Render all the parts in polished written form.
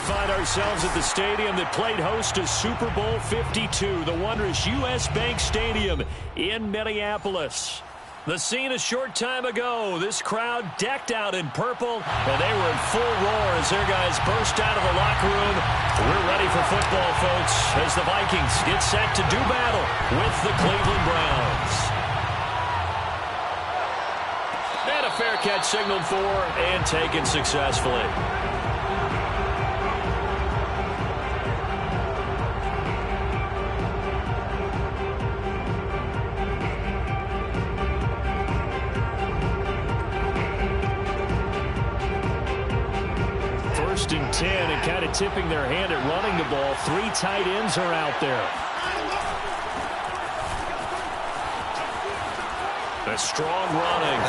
find ourselves at the stadium that played host to Super Bowl 52, the wondrous U.S. Bank Stadium in Minneapolis. The scene a short time ago, this crowd decked out in purple, and they were in full roar as their guys burst out of the locker room. We're ready for football, folks, as the Vikings get set to do battle with the Cleveland Browns. And a fair catch signaled for and taken successfully. First and 10, and kind of tipping their hand at running the ball. 3 tight ends are out there. A strong running.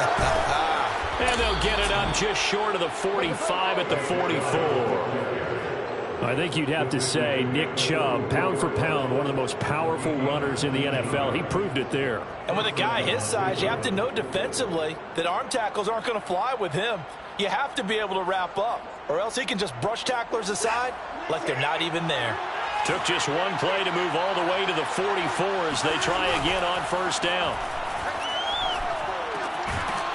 And they'll get it up just short of the 45 at the 44. I think you'd have to say Nick Chubb, pound for pound, one of the most powerful runners in the NFL. He proved it there. And with a guy his size, you have to know defensively that arm tackles aren't going to fly with him. You have to be able to wrap up, or else he can just brush tacklers aside like they're not even there. Took just one play to move all the way to the 44 as they try again on first down.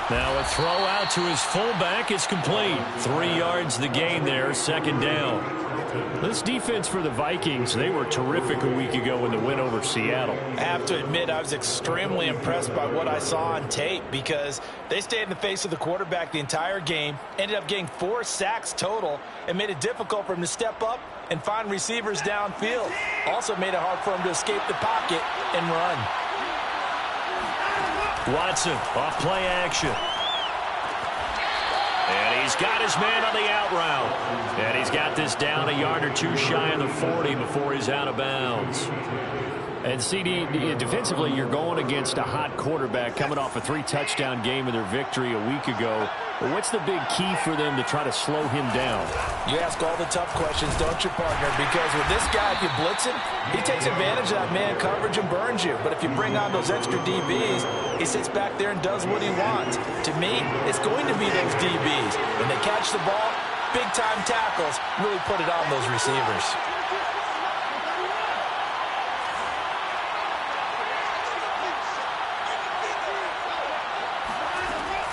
Now a throw out to his fullback is complete. 3 yards the gain there, second down. This defense for the Vikings, they were terrific a week ago in the win over Seattle. I have to admit, I was extremely impressed by what I saw on tape because they stayed in the face of the quarterback the entire game, ended up getting 4 sacks total, and made it difficult for him to step up and find receivers downfield. Also made it hard for him to escape the pocket and run. Watson, off play action. And he's got his man on the out route. And he's got this down a yard or 2 shy of the 40 before he's out of bounds. And CD, defensively, you're going against a hot quarterback coming off a 3-touchdown game in their victory a week ago. But what's the big key for them to try to slow him down? You ask all the tough questions, don't you, partner? Because with this guy, if you blitz him, he takes advantage of that man coverage and burns you. But if you bring on those extra DBs, he sits back there and does what he wants. To me, it's going to be those DBs. When they catch the ball, big-time tackles really put it on those receivers.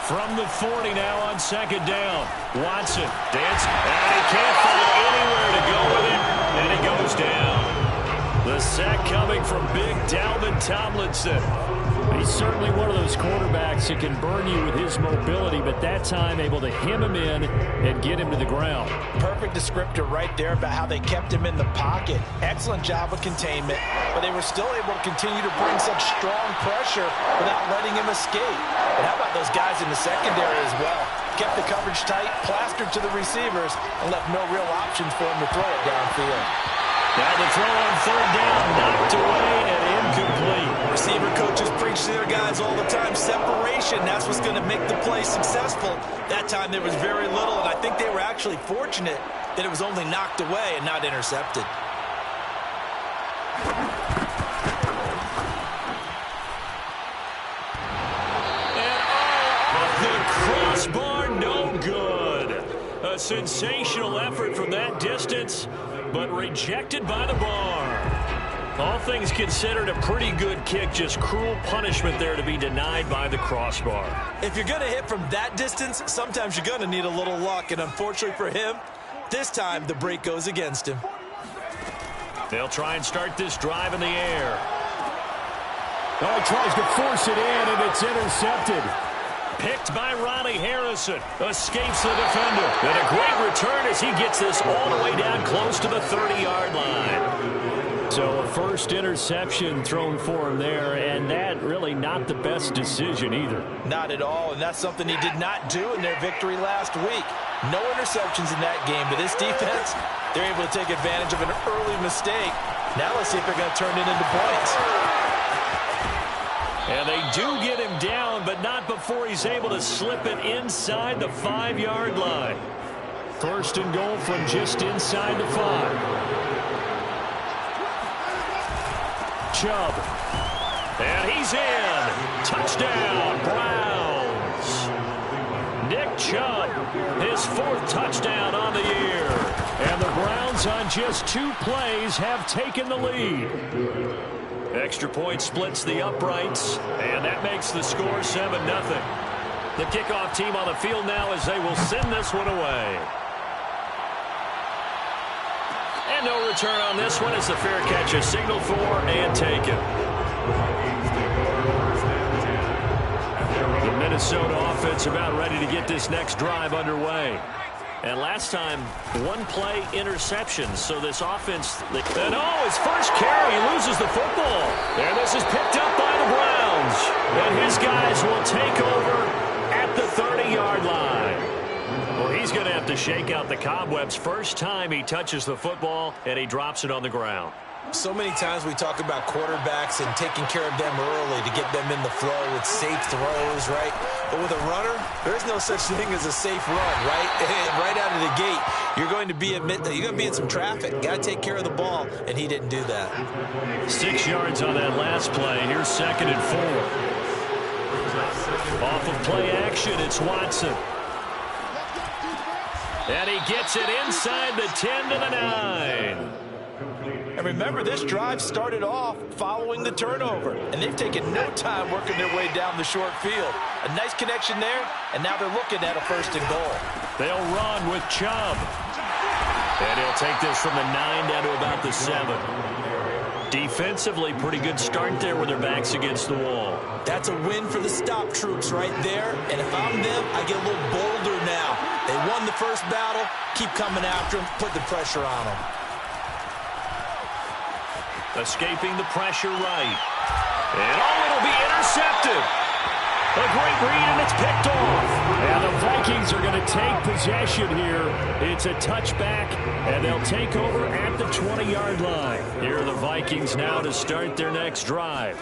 From the 40 now on second down. Watson dancing, and he can't find anywhere to go with it, and he goes down. The sack coming from big Dalvin Tomlinson. He's certainly one of those quarterbacks that can burn you with his mobility, but that time able to hem him in and get him to the ground. Perfect descriptor right there about how they kept him in the pocket. Excellent job of containment, but they were still able to continue to bring such strong pressure without letting him escape. And how about those guys in the secondary as well? Kept the coverage tight, plastered to the receivers, and left no real options for him to throw it downfield. Now the throw on third down, knocked away and incomplete. Receiver coaches preach to their guys all the time. Separation, that's what's going to make the play successful. That time there was very little, and I think they were actually fortunate that it was only knocked away and not intercepted. And off the crossbar, no good. A sensational effort from that distance, but rejected by the bar. All things considered, a pretty good kick, just cruel punishment there to be denied by the crossbar. If you're going to hit from that distance, sometimes you're going to need a little luck, and unfortunately for him, this time the break goes against him. They'll try and start this drive in the air. Oh, he tries to force it in, and it's intercepted. Picked by Ronnie Harrison. Escapes the defender. And a great return as he gets this all the way down close to the 30-yard line. So a first interception thrown for him there, and that really not the best decision either. Not at all, and that's something he did not do in their victory last week. No interceptions in that game, but this defense, they're able to take advantage of an early mistake. Now let's see if they're going to turn it into points. And they do get him down, but not before he's able to slip it inside the 5-yard line. First and goal from just inside the 5. Chubb. And he's in. Touchdown, Browns. Nick Chubb, his 4th touchdown on the year. And the Browns just 2 plays have taken the lead. Extra point splits the uprights, and that makes the score 7-0. The kickoff team on the field now as they will send this one away. And no return on this one as the fair catch is signaled for and taken. The Minnesota offense about ready to get this next drive underway. And last time, 1-play interception. So this offense, and his first carry, he loses the football. And this is picked up by the Browns. And his guys will take over at the 30-yard line. Well, he's going to have to shake out the cobwebs first time he touches the football, and he drops it on the ground. So many times we talk about quarterbacks and taking care of them early to get them in the flow with safe throws, right? But with a runner, there's no such thing as a safe run, right? Right out of the gate, you're going to be in some traffic. Got to take care of the ball, and he didn't do that. 6 yards on that last play. Here's 2nd and 4. Off of play action, it's Watson. And he gets it inside the 10 to the 9. And remember, this drive started off following the turnover, and they've taken no time working their way down the short field. A nice connection there, and now they're looking at a 1st and goal. They'll run with Chubb. And he'll take this from the 9 down to about the 7. Defensively, pretty good start there with their backs against the wall. That's a win for the stop troops right there, and if I'm them, I get a little bolder now. They won the first battle, keep coming after them, put the pressure on them. Escaping the pressure right. And it'll be intercepted. A great read, and it's picked off. And the Vikings are going to take possession here. It's a touchback, and they'll take over at the 20-yard line. Here are the Vikings now to start their next drive.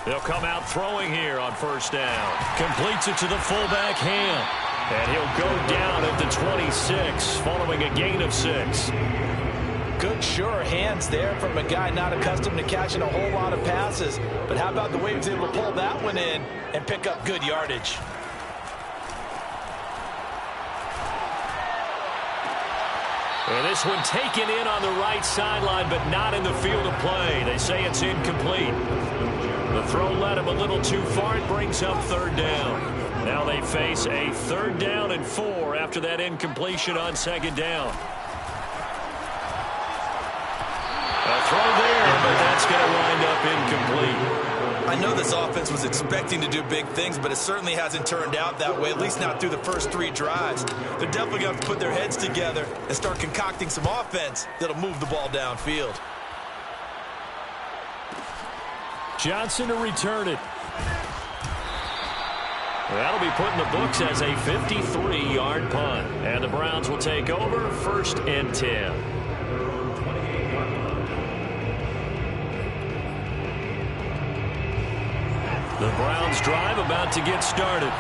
They'll come out throwing here on 1st down. Completes it to the fullback, Ham. And he'll go down at the 26, following a gain of 6. Good, sure hands there from a guy not accustomed to catching a whole lot of passes. But how about the way he was able to pull that one in and pick up good yardage? And this one taken in on the right sideline, but not in the field of play. They say it's incomplete. The throw led him a little too far. It brings up 3rd down. Now they face a 3rd down and 4 after that incompletion on 2nd down. A throw there, but that's going to wind up incomplete. I know this offense was expecting to do big things, but it certainly hasn't turned out that way, at least not through the first 3 drives. They're definitely going to have to put their heads together and start concocting some offense that'll move the ball downfield. Johnson to return it. That'll be put in the books as a 53-yard punt. And the Browns will take over 1st and 10. The Browns drive about to get started.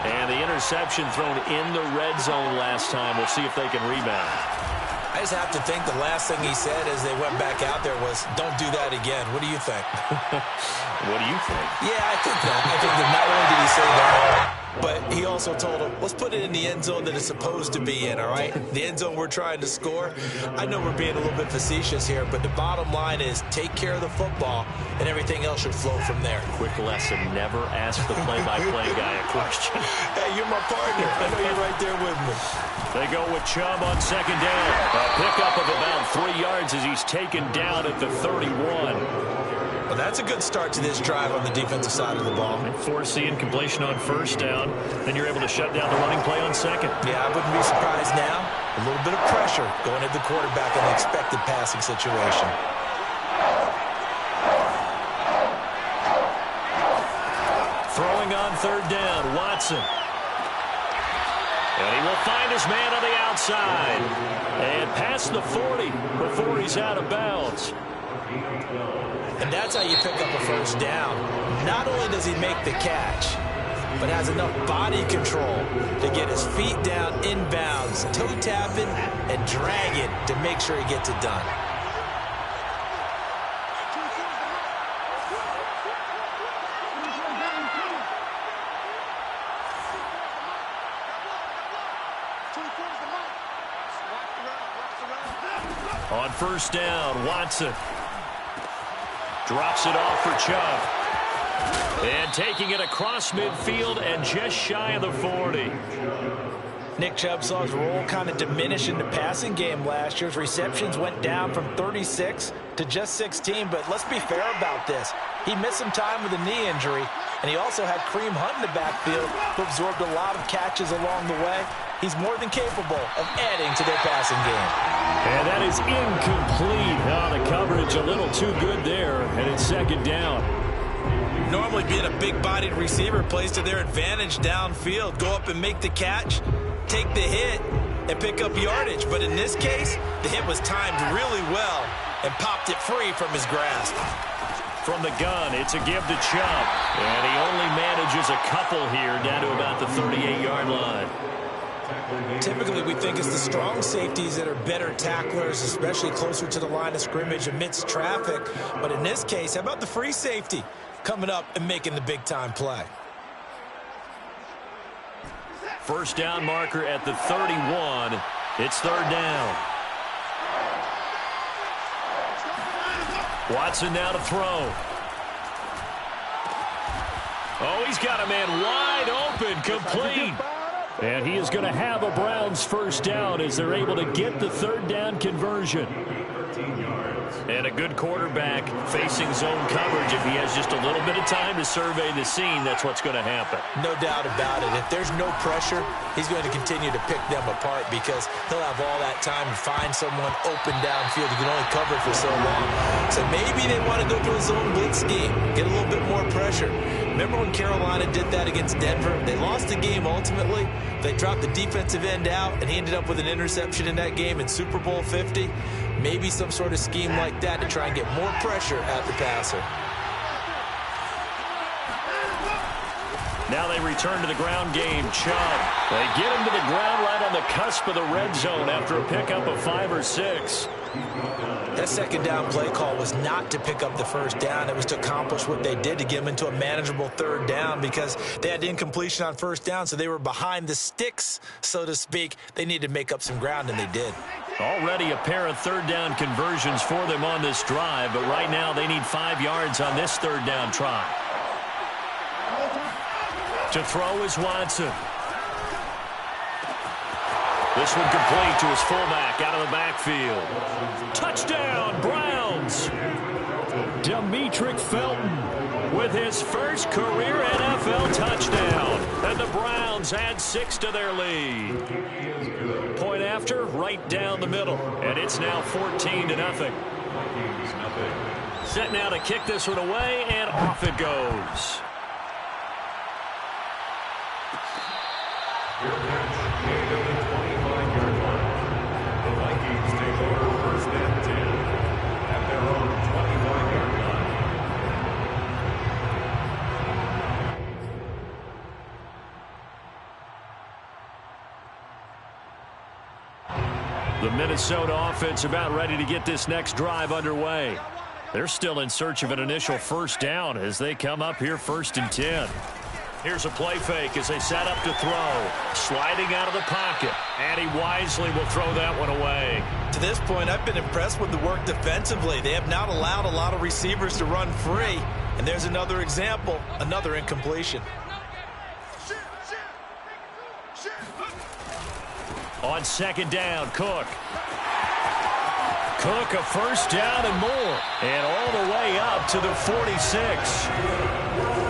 And the interception thrown in the red zone last time. We'll see if they can rebound. I just have to think the last thing he said as they went back out there was, don't do that again. What do you think? What do you think? Yeah, I think that. I think that not only did he say that, but he also told him, let's put it in the end zone that it's supposed to be in, all right? The end zone we're trying to score. I know we're being a little bit facetious here, but the bottom line is take care of the football, and everything else should flow from there. Quick lesson, never ask the play-by-play guy a question. Hey, you're my partner. I know you're right there with me. They go with Chubb on 2nd down. A pickup of about 3 yards as he's taken down at the 31. Well, that's a good start to this drive on the defensive side of the ball. And force the incompletion on 1st down. Then you're able to shut down the running play on 2nd. Yeah, I wouldn't be surprised now. A little bit of pressure going at the quarterback in the expected passing situation. Throwing on 3rd down, Watson. And he will find his man on the outside. And past the 40 before he's out of bounds. And that's how you pick up a 1st down. Not only does he make the catch, but has enough body control to get his feet down inbounds, toe tapping and dragging to make sure he gets it done. On first down, Watson drops it off for Chubb. And taking it across midfield and just shy of the 40. Nick Chubb saw his role kind of diminish in the passing game last year. His receptions went down from 36 to just 16, but let's be fair about this. He missed some time with a knee injury, and he also had Kareem Hunt in the backfield, who absorbed a lot of catches along the way. He's more than capable of adding to their passing game. And that is incomplete. Oh, the coverage a little too good there, and it's second down. Normally being a big-bodied receiver plays to their advantage downfield. Go up and make the catch, take the hit, and pick up yardage. But in this case, the hit was timed really well and popped it free from his grasp. From the gun, it's a give to Chubb. And he only manages a couple here down to about the 38-yard line. Typically, we think it's the strong safeties that are better tacklers, especially closer to the line of scrimmage amidst traffic. But in this case, how about the free safety coming up and making the big-time play? First down marker at the 31. It's third down. Watson now to throw. Oh, he's got a man wide open, complete. And he is going to have a Browns first down as they're able to get the third down conversion. And a good quarterback facing zone coverage. If he has just a little bit of time to survey the scene, that's what's going to happen. No doubt about it. If there's no pressure, he's going to continue to pick them apart because he'll have all that time to find someone open downfield. He can only cover for so long. So maybe they want to go to a zone blitz scheme, get a little bit more pressure. Remember when Carolina did that against Denver? They lost the game ultimately. They dropped the defensive end out, and he ended up with an interception in that game in Super Bowl 50. Maybe some sort of scheme like that to try and get more pressure at the passer. Now they return to the ground game. Chubb. They get him to the ground right on the cusp of the red zone after a pickup of 5 or 6. That second down play call was not to pick up the first down. It was to accomplish what they did, to get them into a manageable third down because they had incompletion on first down, so they were behind the sticks, so to speak. They needed to make up some ground, and they did. Already a pair of third down conversions for them on this drive, but right now they need 5 yards on this third down try. To throw is Watson. This one complete to his fullback out of the backfield. Touchdown, Browns! Demetric Felton with his first career NFL touchdown. And the Browns add 6 to their lead. Point after, right down the middle. And it's now 14-0. Set now to kick this one away, and off it goes. The Minnesota offense about ready to get this next drive underway. They're still in search of an initial first down as they come up here 1st and 10. Here's a play fake as they set up to throw. Sliding out of the pocket. And he wisely will throw that one away. To this point, I've been impressed with the work defensively. They have not allowed a lot of receivers to run free. And there's another example, another incompletion. On second down, Cook. Cook, a first down and more. And all the way up to the 46.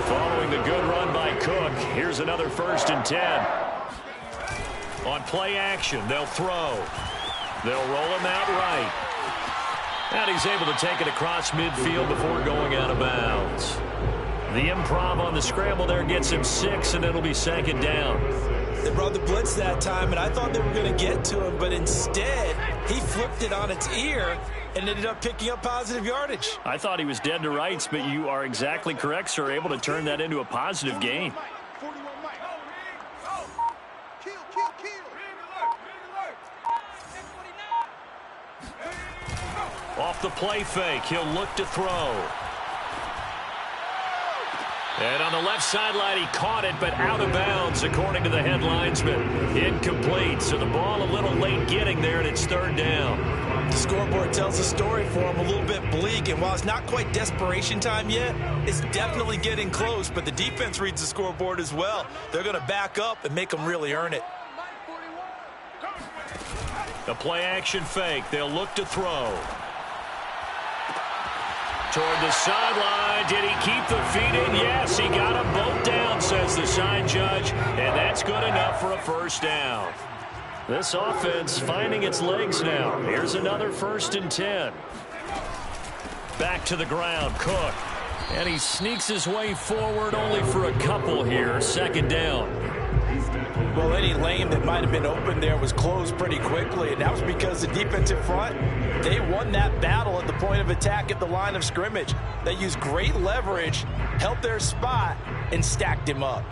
Following the good run by Cook, here's another 1st and 10. On play action, they'll throw. They'll roll him out right. And he's able to take it across midfield before going out of bounds. The improv on the scramble there gets him 6, and it'll be second down. They brought the blitz that time, and I thought they were going to get to him, but instead, he flipped it on its ear and ended up picking up positive yardage. I thought he was dead to rights, but you are exactly correct, sir. Able to turn that into a positive gain. Off the play fake, he'll look to throw. And on the left sideline, he caught it, but out of bounds, according to the head linesman. Incomplete, so the ball a little late getting there, and it's third down. The scoreboard tells a story for them, a little bit bleak, and while it's not quite desperation time yet, it's definitely getting close, but the defense reads the scoreboard as well. They're going to back up and make them really earn it. The play-action fake. They'll look to throw. Toward the sideline. Did he keep the feet in? Yes, he got them both down, says the sign judge, and that's good enough for a first down. This offense finding its legs now. Here's another 1st and 10. Back to the ground, Cook. And he sneaks his way forward only for a couple here. 2nd down. Well, any lane that might have been open there was closed pretty quickly, and that was because the defensive front, they won that battle at the point of attack at the line of scrimmage. They used great leverage, held their spot, and stacked him up.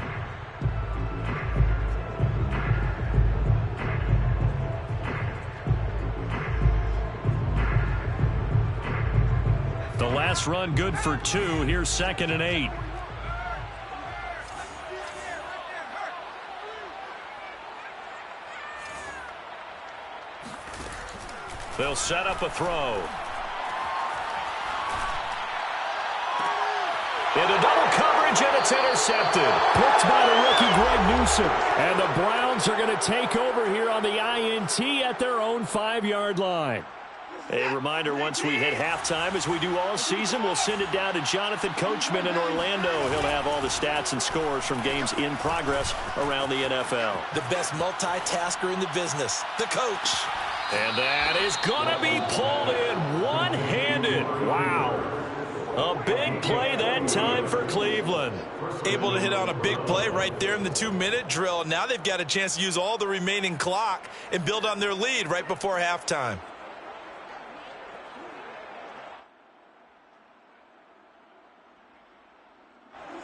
The last run good for 2. Here's 2nd and 8. They'll set up a throw. Into double coverage, and it's intercepted. Picked by the rookie Greg Newsome. And the Browns are going to take over here on the INT at their own 5-yard line. A reminder, once we hit halftime, as we do all season, we'll send it down to Jonathan Coachman in Orlando. He'll have all the stats and scores from games in progress around the NFL. The best multitasker in the business, the coach. And that is going to be pulled in one-handed. Wow. A big play that time for Cleveland. Able to hit on a big play right there in the 2-minute drill. Now they've got a chance to use all the remaining clock and build on their lead right before halftime.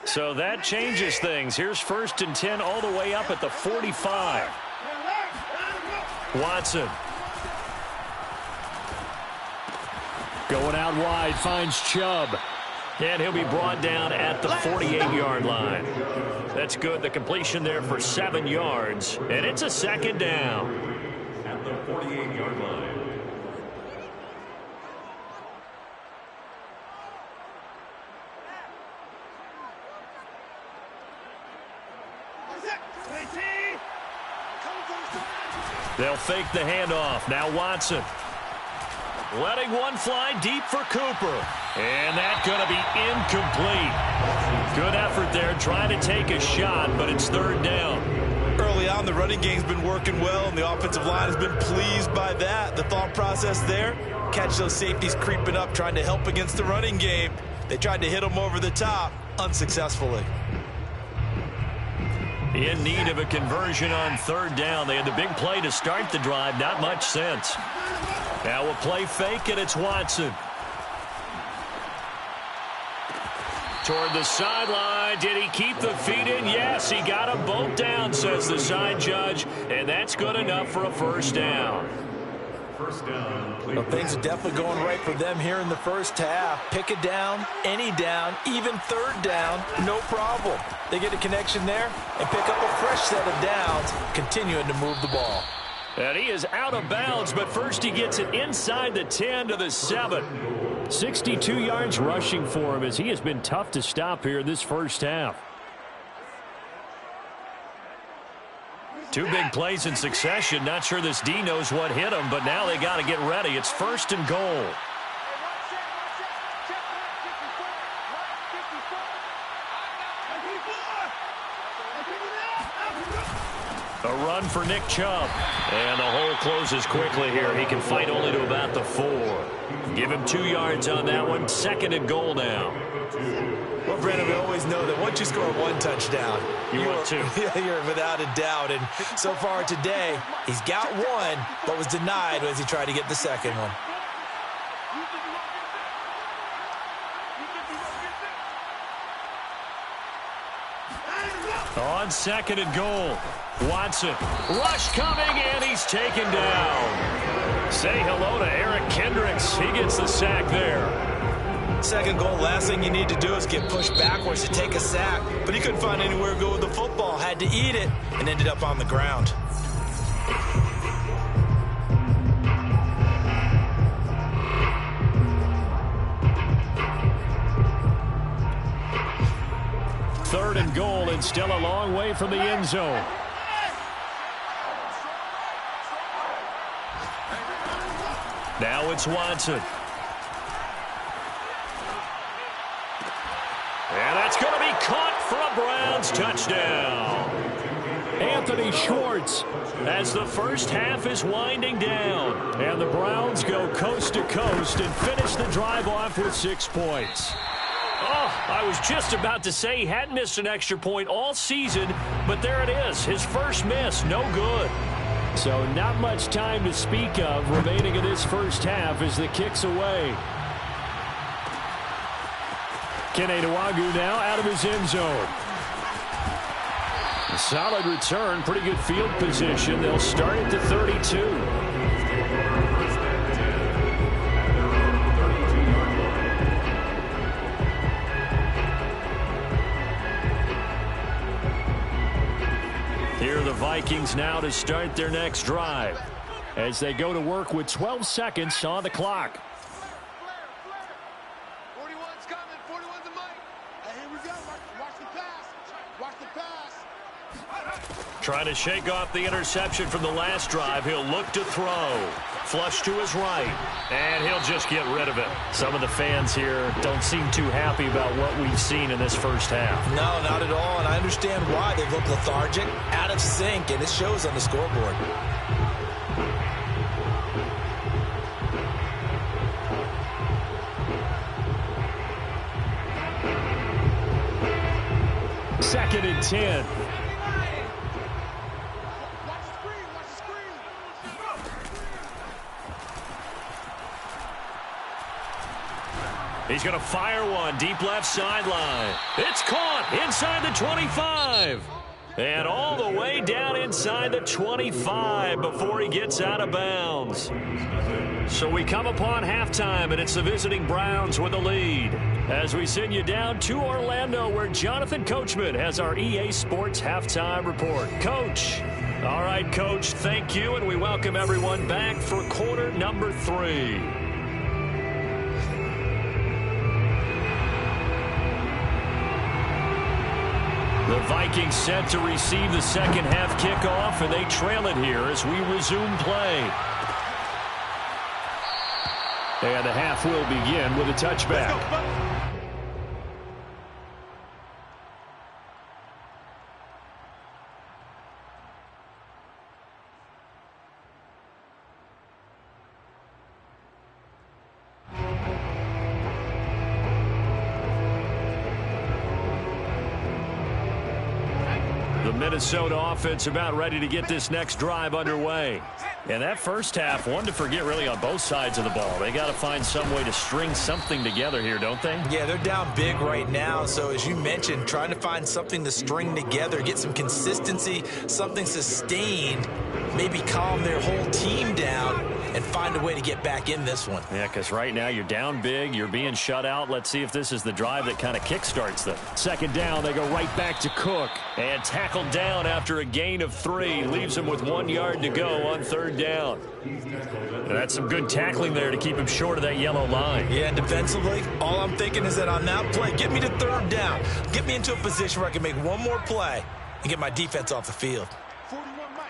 So that changes things. Here's 1st and 10 all the way up at the 45. Watson. Going out wide, finds Chubb. And he'll be brought down at the 48-yard line. That's good. The completion there for 7 yards. And it's a 2nd down. At the 48-yard line. They'll fake the handoff. Now Watson. Letting one fly deep for Cooper. And that's going to be incomplete. Good effort there trying to take a shot, but it's 3rd down. Early on, the running game's been working well, and the offensive line has been pleased by that. The thought process there, catch those safeties creeping up, trying to help against the running game. They tried to hit them over the top, unsuccessfully. In need of a conversion on 3rd down. They had the big play to start the drive. Not much sense. Now a play fake, and it's Watson. Toward the sideline. Did he keep the feet in? Yes, he got them both down, says the sign judge. And that's good enough for a 1st down. First down. Well, things are definitely going right for them here in the first half. Pick it down, any down, even 3rd down, no problem. They get a connection there and pick up a fresh set of downs, continuing to move the ball. And he is out of bounds, but first he gets it inside the 10 to the 7. 62 yards rushing for him as he has been tough to stop here in this first half. 2 big plays in succession. Not sure this D knows what hit him, but now they got to get ready. It's 1st and goal. A run for Nick Chubb. And the hole closes quickly here. He can fight only to about the 4. Give him 2 yards on that one. 2nd and goal now. Well, Brandon, we always know that once you score 1 touchdown, you want 2. You're without a doubt. And so far today, he's got 1, but was denied as he tried to get the 2nd one. On 2nd and goal, Watson. Rush coming, and he's taken down. Say hello to Eric Kendricks. He gets the sack there. 2nd goal, last thing you need to do is get pushed backwards to take a sack. But he couldn't find anywhere to go with the football. Had to eat it and ended up on the ground. and still a long way from the end zone. Now it's Watson. And that's going to be caught for a Browns touchdown. Anthony Schwartz as the first half is winding down. And the Browns go coast to coast and finish the drive off with 6 points. Oh, I was just about to say he hadn't missed an extra point all season, but there it is. His first miss, no good. So not much time to speak of remaining in this first half as the kick's away. Kene Nwangwu now out of his end zone. A solid return, pretty good field position. They'll start at the 32. Here are the Vikings now to start their next drive as they go to work with 12 seconds on the clock. 41's coming. 41's a mic. Here we go. Watch the pass. Watch the pass. Trying to shake off the interception from the last drive. He'll look to throw. Flush to his right. And he'll just get rid of it. Some of the fans here don't seem too happy about what we've seen in this first half. No, not at all, and I understand why. They look lethargic, out of sync, and it shows on the scoreboard. Second and 10. Watch the screen. Watch the screen. He's going to fire one deep left sideline. It's caught inside the 25. And all the way down inside the 25 before he gets out of bounds. So we come upon halftime, and it's the visiting Browns with the lead. As we send you down to Orlando, where Jonathan Coachman has our EA Sports Halftime Report. Coach. All right, Coach, thank you, and we welcome everyone back for quarter number 3. The Vikings set to receive the second half kickoff, and they trail it here as we resume play. And the half will begin with a touchback. The Minnesota offense about ready to get this next drive underway. And that first half, one to forget really on both sides of the ball. They got to find some way to string something together here, don't they? Yeah, they're down big right now. So as you mentioned, trying to find something to string together, get some consistency, something sustained, maybe calm their whole team down and find a way to get back in this one. Yeah, because right now you're down big, you're being shut out. Let's see if this is the drive that kind of kickstarts them. Second down, they go right back to Cook. And tackled down after a gain of 3. Leaves him with 1 yard to go on third down. And that's some good tackling there to keep him short of that yellow line. Yeah, defensively, all I'm thinking is that on that play, get me to third down. Get me into a position where I can make one more play and get my defense off the field. 41 Mike.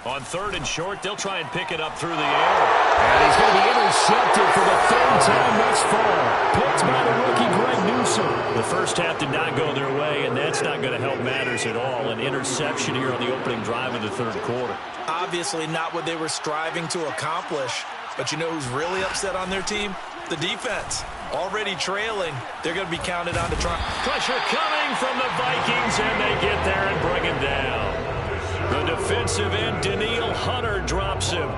On third and short, they'll try and pick it up through the air. And he's going to be intercepted for the third time thus far. Picked by the rookie Greg Newsome. The first half did not go their way, and that's not going to help matters at all. An interception here on the opening drive of the third quarter. Obviously not what they were striving to accomplish. But you know who's really upset on their team? The defense. Already trailing. They're going to be counted on to try. Pressure coming from the Vikings, and they get there and bring him down. The defensive end, Danielle Hunter, drops him.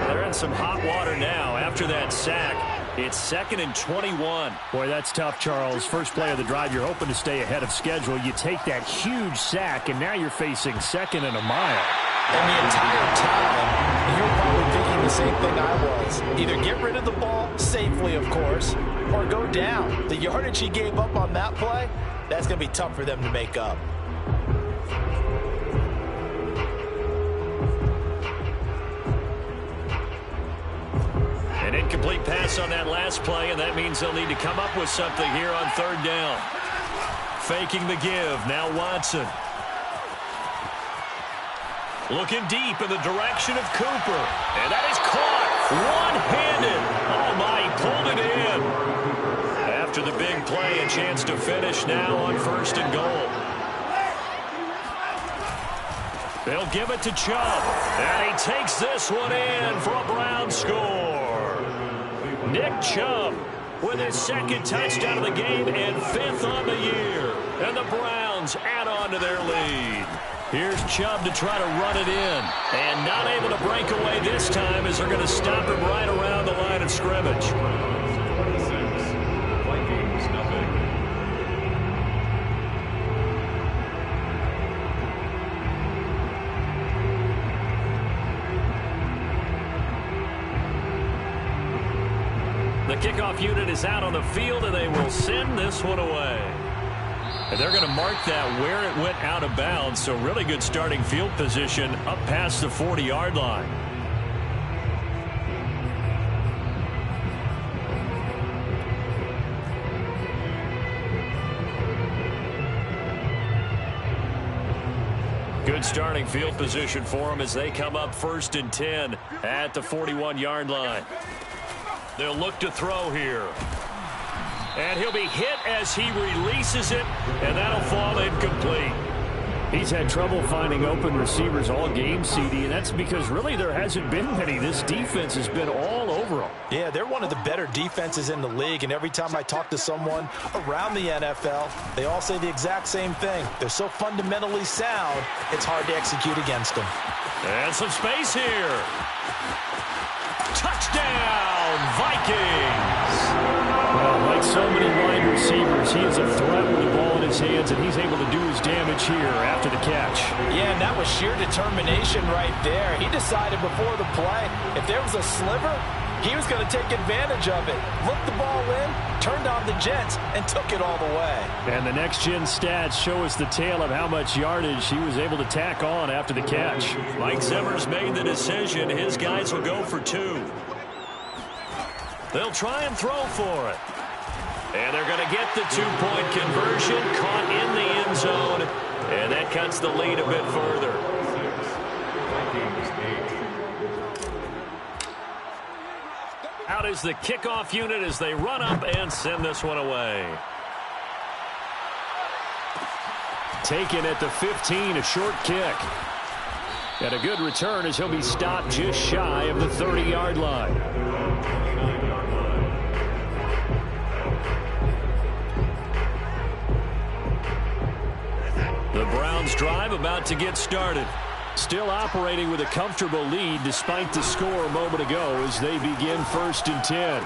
They're in some hot water now after that sack. It's 2nd and 21. Boy, that's tough, Charles. First play of the drive, you're hoping to stay ahead of schedule. You take that huge sack, and now you're facing 2nd and a mile. And the entire time, you're probably thinking the same thing I was. Either get rid of the ball, safely, of course, or go down. The yardage he gave up on that play, that's going to be tough for them to make up. An incomplete incomplete pass on that last play, and that means they'll need to come up with something here on third down. Faking the give. Now Watson. Looking deep in the direction of Cooper. And that is caught. One-handed. Oh, my, he pulled it in. After the big play, a chance to finish now on first and goal. They'll give it to Chubb. And he takes this one in for a Brown score. Nick Chubb with his second touchdown of the game and fifth on the year. And the Browns add on to their lead. Here's Chubb to try to run it in. And not able to break away this time as they're going to stop him right around the line of scrimmage. The kickoff unit is out on the field, and they will send this one away. And they're going to mark that where it went out of bounds, so really good starting field position up past the 40-yard line. Good starting field position for them as they come up 1st and 10 at the 41-yard line. They'll look to throw here. And he'll be hit as he releases it, and that'll fall incomplete. He's had trouble finding open receivers all game, CD, and that's because really there hasn't been many. This defense has been all over them. Yeah, they're one of the better defenses in the league, and every time I talk to someone around the NFL, they all say the exact same thing. They're so fundamentally sound, it's hard to execute against them. And some space here. Touchdown, Vikings! Well, like so many wide receivers, he is a threat with the ball in his hands, and he's able to do his damage here after the catch. Yeah, and that was sheer determination right there. He decided before the play, if there was a sliver, he was going to take advantage of it. Looked the ball in, turned on the jets, and took it all the way. And the next-gen stats show us the tale of how much yardage he was able to tack on after the catch. Mike Zimmer's made the decision. His guys will go for 2. They'll try and throw for it. And they're going to get the 2-point conversion, caught in the end zone, and that cuts the lead a bit further. Out is the kickoff unit as they run up and send this one away. Taken at the 15, a short kick. And a good return as he'll be stopped just shy of the 30-yard line. The Browns drive about to get started. Still operating with a comfortable lead despite the score a moment ago as they begin 1st and 10.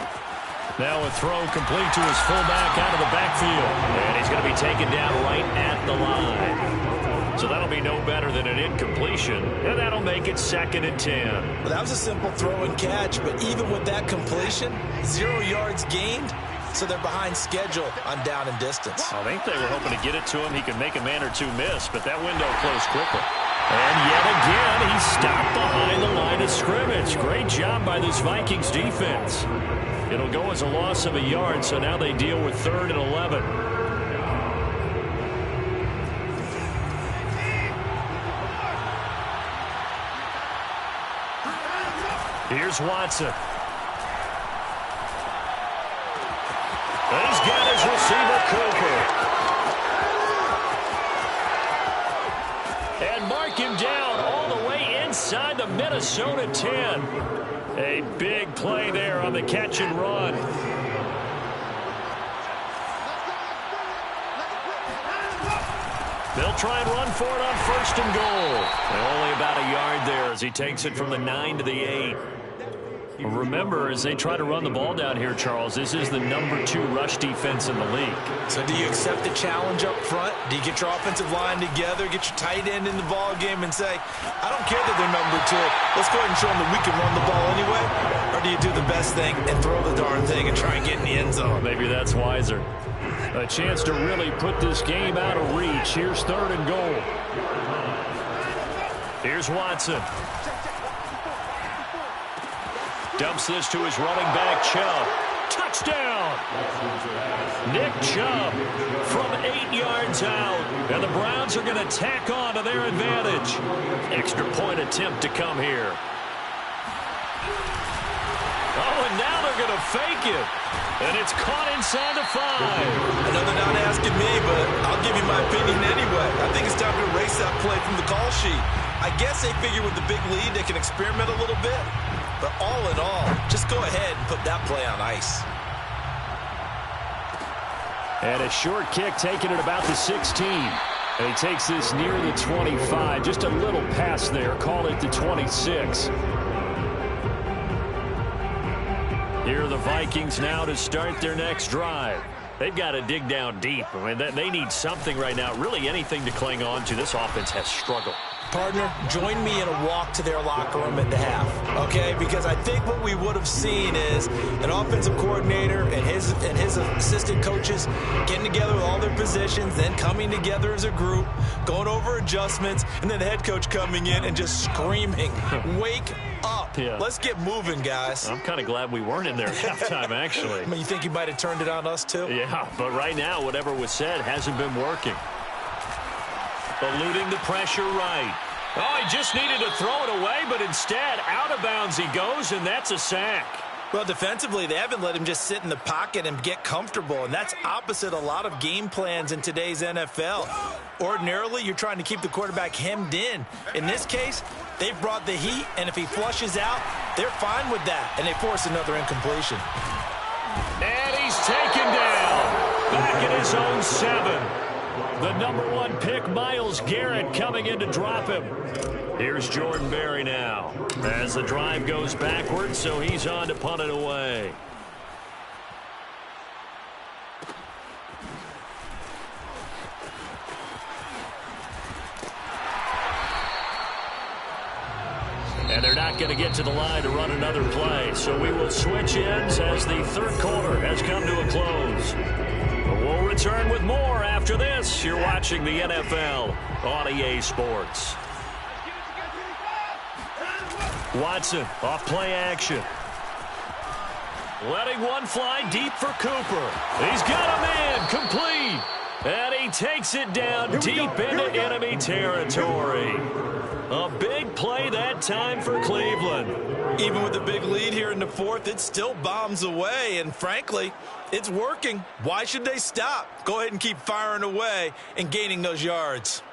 Now a throw complete to his fullback out of the backfield. And he's going to be taken down right at the line. So that'll be no better than an incompletion. And that'll make it 2nd and 10. Well, that was a simple throw and catch, but even with that completion, 0 yards gained. So they're behind schedule on down and distance. I think they were hoping to get it to him. He could make a man or two miss, but that window closed quickly. And yet again, he's stopped behind the line of scrimmage. Great job by this Vikings defense. It'll go as a loss of a yard, so now they deal with 3rd and 11. Here's Watson. He's got his receiver, Cooper. And mark him down all the way inside the Minnesota 10. A big play there on the catch and run. They'll try and run for it on 1st and goal. And only about a yard there as he takes it from the 9 to the 8. Remember, as they try to run the ball down here, Charles, this is the number 2 rush defense in the league. So do you accept the challenge up front? Do you get your offensive line together, get your tight end in the ball game and say, I don't care that they're number 2. Let's go ahead and show them that we can run the ball anyway? Or do you do the best thing and throw the darn thing and try and get in the end zone? Maybe that's wiser. A chance to really put this game out of reach. Here's 3rd and goal. Here's Watson. Dumps this to his running back, Chubb. Touchdown! Nick Chubb from 8 yards out. And the Browns are going to tack on to their advantage. Extra point attempt to come here. Oh, and now they're going to fake it. And it's caught inside the 5. I know they're not asking me, but I'll give you my opinion anyway. I think it's time to erase that play from the call sheet. I guess they figure with the big lead they can experiment a little bit. But all in all, just go ahead and put that play on ice. And a short kick taken at about the 16. And he takes this near the 25. Just a little pass there. Call it the 26. Here are the Vikings now to start their next drive. They've got to dig down deep. I mean, they need something right now. Really anything to cling on to. This offense has struggled. Partner, join me in a walk to their locker room at the half, okay? Because I think what we would have seen is an offensive coordinator and his assistant coaches getting together with all their positions, then coming together as a group, going over adjustments, and then the head coach coming in and just screaming, wake up. Yeah. Let's get moving, guys. I'm kind of glad we weren't in there at halftime, actually. I mean, you think you might have turned it on us, too? Yeah, but right now, whatever was said hasn't been working. Eluding the pressure right. Oh, he just needed to throw it away, but instead, out of bounds he goes, and that's a sack. Well, defensively, they haven't let him just sit in the pocket and get comfortable, and that's opposite a lot of game plans in today's NFL. Ordinarily, you're trying to keep the quarterback hemmed in. In this case, they've brought the heat, and if he flushes out, they're fine with that, and they force another incompletion. And he's taken down. Back at his own 7. The number 1 pick, Myles Garrett, coming in to drop him. Here's Jordan Berry now. As the drive goes backwards, so he's on to punt it away. And they're not going to get to the line to run another play. So we will switch ends as the third quarter has come to a close. We'll return with more after this. You're watching the NFL on EA Sports. Watson off play action. Letting one fly deep for Cooper. He's got a man complete. And he takes it down deep into enemy territory. A big play that time for Cleveland. Even with the big lead here in the fourth, it still bombs away, and frankly, it's working. Why should they stop? Go ahead and keep firing away and gaining those yards.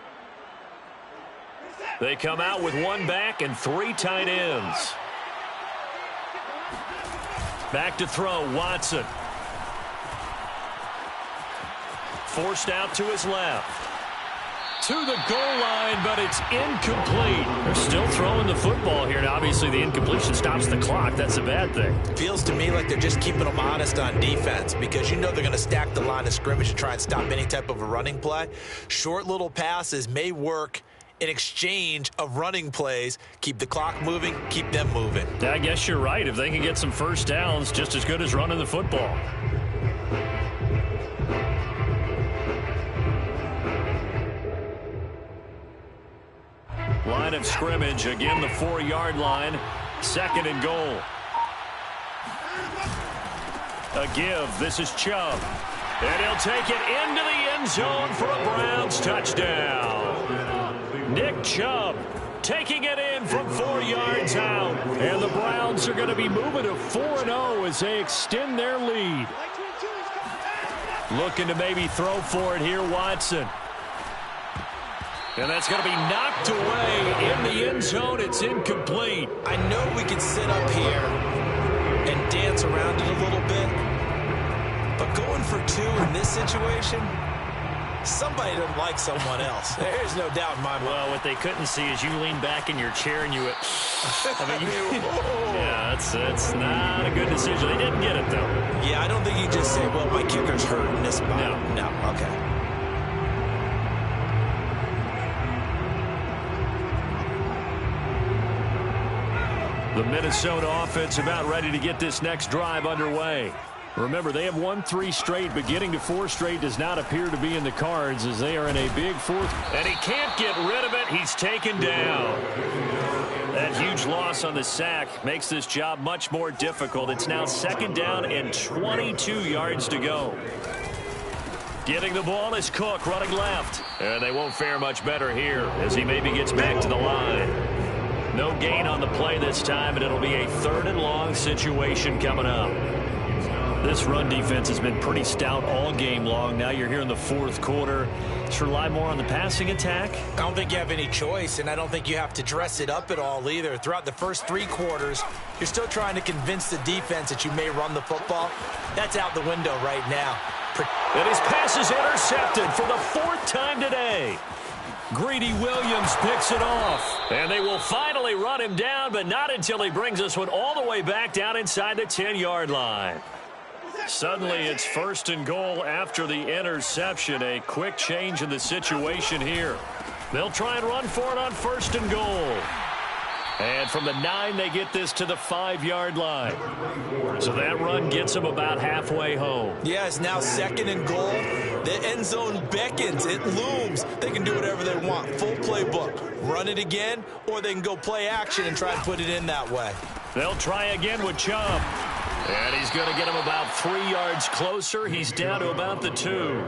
They come out with 1 back and 3 tight ends. Back to throw, Watson. Forced out to his left. To the goal line, but it's incomplete. They're still throwing the football here, and obviously the incompletion stops the clock. That's a bad thing. Feels to me like they're just keeping them honest on defense because you know they're going to stack the line of scrimmage to try and stop any type of a running play. Short little passes may work in exchange of running plays. Keep the clock moving, keep them moving. I guess you're right. If they can get some first downs, just as good as running the football. Line of scrimmage, again the 4-yard line. 2nd and goal. A give. This is Chubb. And he'll take it into the end zone for a Browns touchdown. Nick Chubb taking it in from 4 yards out. And the Browns are going to be moving to 4-0 as they extend their lead. Looking to maybe throw for it here, Watson. And that's going to be knocked away in the end zone. It's incomplete. I know we can sit up here and dance around it a little bit, but going for 2 in this situation, somebody doesn't like someone else. There's no doubt in my mind. Well, what they couldn't see is you lean back in your chair and you went, yeah, that's not a good decision. They didn't get it, though. Yeah, I don't think you just say, well, my kicker's hurt in this spot. No, okay. The Minnesota offense about ready to get this next drive underway. Remember, they have won 3 straight, but getting to 4 straight does not appear to be in the cards as they are in a big fourth. And he can't get rid of it. He's taken down. That huge loss on the sack makes this job much more difficult. It's now 2nd down and 22 yards to go. Getting the ball is Cook running left. And they won't fare much better here as he maybe gets back to the line. No gain on the play this time, and it'll be a 3rd and long situation coming up. This run defense has been pretty stout all game long. Now you're here in the 4th quarter. Let's rely more on the passing attack. I don't think you have any choice, and I don't think you have to dress it up at all either. Throughout the first 3 quarters, you're still trying to convince the defense that you may run the football. That's out the window right now. And his pass is intercepted for the 4th time today. Greedy Williams picks it off. And they will finally run him down, but not until he brings this one all the way back down inside the 10-yard line. Suddenly it's 1st and goal after the interception. A quick change in the situation here. They'll try and run for it on 1st and goal. And from the 9, they get this to the 5-yard line. So that run gets them about halfway home. Yeah, it's now 2nd and goal. The end zone beckons. It looms. They can do whatever they want. Full playbook. Run it again, or they can go play action and try and put it in that way. They'll try again with Chubb. And he's going to get him about 3 yards closer. He's down to about the 2.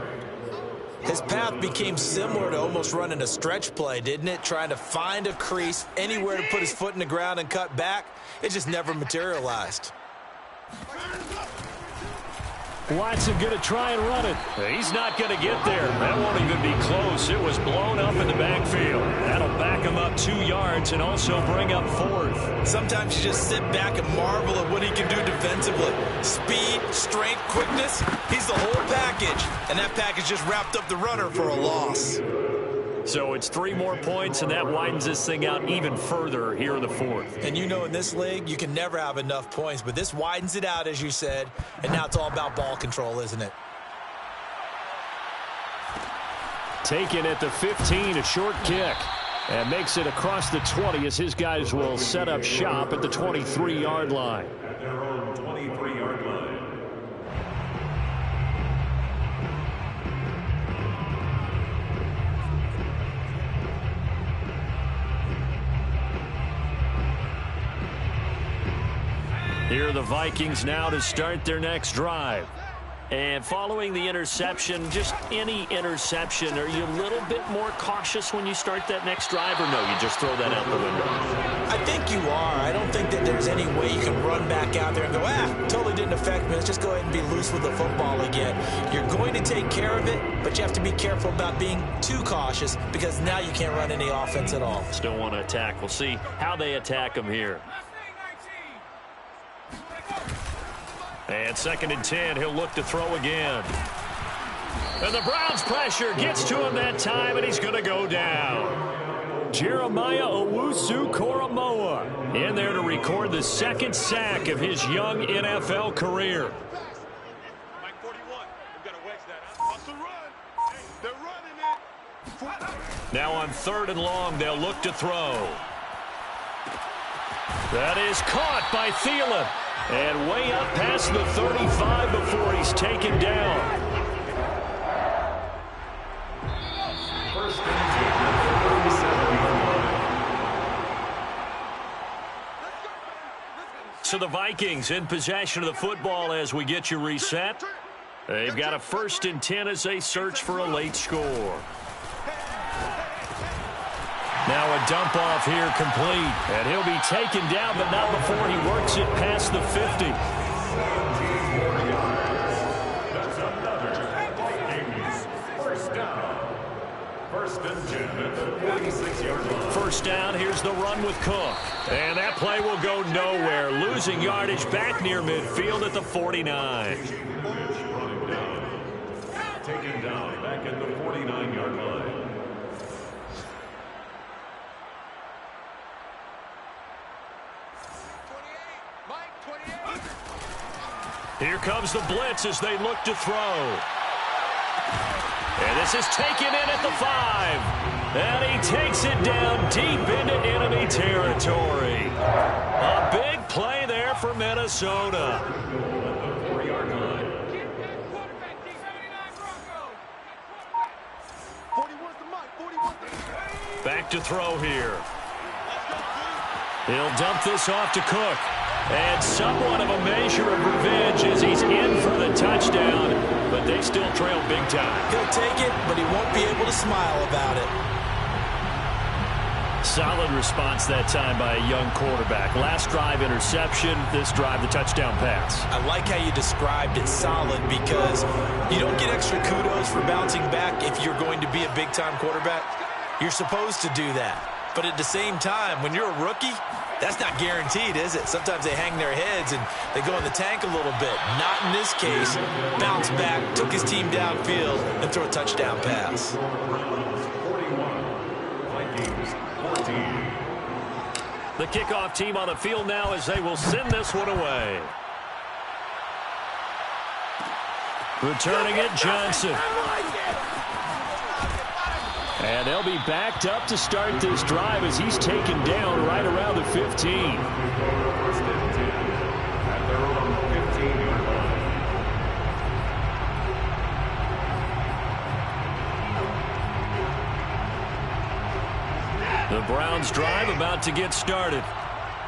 His path became similar to almost running a stretch play, didn't it? Trying to find a crease, anywhere to put his foot in the ground and cut back. It just never materialized. Watson going to try and run it. He's not going to get there. That won't even be close. It was blown up in the backfield. That'll back him up 2 yards and also bring up 4th. Sometimes you just sit back and marvel at what he can do defensively. Speed, strength, quickness. He's the whole package. And that package just wrapped up the runner for a loss. So it's 3 more points, and that widens this thing out even further here in the 4th. And you know, in this league, you can never have enough points, but this widens it out, as you said, and now it's all about ball control, isn't it? Taken at the 15, a short kick, and makes it across the 20 as his guys will set up shop at the 23-yard line. At their own 23-yard line. Here are the Vikings now to start their next drive. And following the interception, just any interception, are you a little bit more cautious when you start that next drive, or no, you just throw that out the window? I think you are. I don't think that there's any way you can run back out there and go, totally didn't affect me. Let's just go ahead and be loose with the football again. You're going to take care of it, but you have to be careful about being too cautious because now you can't run any offense at all. Still want to attack. We'll see how they attack them here. And 2nd and 10, he'll look to throw again. And the Browns' pressure gets to him that time, and he's going to go down. Jeremiah Owusu-Koramoah in there to record the 2nd sack of his young NFL career. Mike 41, we've got to wedge that. Wants to run. They're running it. Now on 3rd and long, they'll look to throw. That is caught by Thielen. And way up past the 35 before he's taken down. First and 37. So the Vikings in possession of the football as we get you reset. They've got a 1st and 10 as they search for a late score. Now a dump off here complete. And he'll be taken down, but not before he works it past the 50. That's another first down. 1st and 10 at the 46-yard line. First down, here's the run with Cook. And that play will go nowhere. Losing yardage back near midfield at the 49. Running down. Taken down back at the 49-yard line. Here comes the blitz as they look to throw. And this is taken in at the 5. And he takes it down deep into enemy territory. A big play there for Minnesota. Back to throw here. He'll dump this off to Cook. And somewhat of a measure of revenge as he's in for the touchdown, but they still trail big time. He'll take it, but he won't be able to smile about it. Solid response that time by a young quarterback. Last drive, interception. This drive, the touchdown pass. I like how you described it, solid, because you don't get extra kudos for bouncing back if you're going to be a big-time quarterback. You're supposed to do that. But at the same time, when you're a rookie, that's not guaranteed, is it? Sometimes they hang their heads and they go in the tank a little bit. Not in this case. Bounce back, took his team downfield, and throw a touchdown pass. The kickoff team on the field now as they will send this one away. Returning it, Johnson. And they'll be backed up to start this drive as he's taken down right around the 15. First and 10 at their own 15-yard line. The Browns drive about to get started.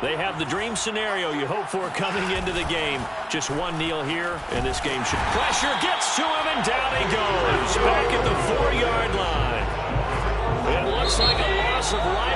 They have the dream scenario you hope for coming into the game. Just one kneel here, and this game should... Pressure gets to him, and down he goes. Back at the 4-yard line. It looks like a loss of life